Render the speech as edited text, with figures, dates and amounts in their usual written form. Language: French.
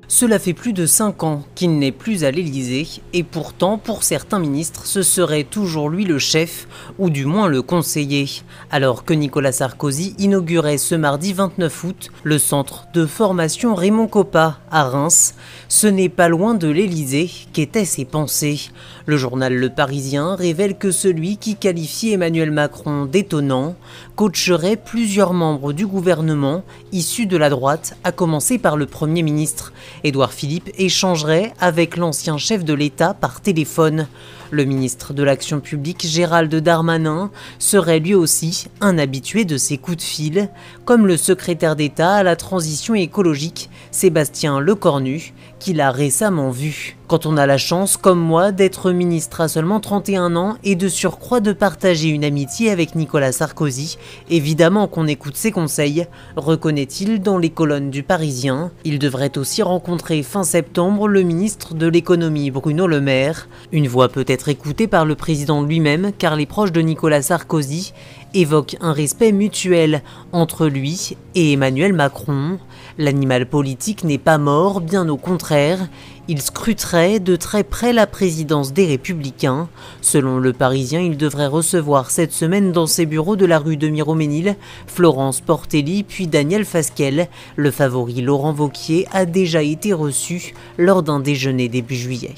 Cela fait plus de 5 ans qu'il n'est plus à l'Élysée et pourtant, pour certains ministres, ce serait toujours lui le chef ou du moins le conseiller. Alors que Nicolas Sarkozy inaugurait ce mardi 29 août le centre de formation Raymond Kopa à Reims, ce n'est pas loin de l'Élysée qu'étaient ses pensées. Le journal Le Parisien révèle que celui qui qualifie Emmanuel Macron d'étonnant coacherait plusieurs membres du gouvernement issus de la droite, à commencer par le Premier ministre. Édouard Philippe échangerait avec l'ancien chef de l'État par téléphone. Le ministre de l'Action publique, Gérald Darmanin, serait lui aussi un habitué de ces coups de fil, comme le secrétaire d'État à la transition écologique, Sébastien Lecornu, qu'il a récemment vu. Quand on a la chance, comme moi, d'être ministre à seulement 31 ans et de surcroît de partager une amitié avec Nicolas Sarkozy, évidemment qu'on écoute ses conseils, reconnaît-il dans les colonnes du Parisien. Il devrait aussi rencontrer fin septembre le ministre de l'économie Bruno Le Maire, une voix peut-être écoutée par le président lui-même car les proches de Nicolas Sarkozy évoquent un respect mutuel entre lui et Emmanuel Macron. L'animal politique n'est pas mort, bien au contraire. Il scruterait de très près la présidence des Républicains. Selon Le Parisien, il devrait recevoir cette semaine dans ses bureaux de la rue de Miroménil Florence Portelli puis Daniel Fasquelle. Le favori Laurent Wauquiez a déjà été reçu lors d'un déjeuner début juillet.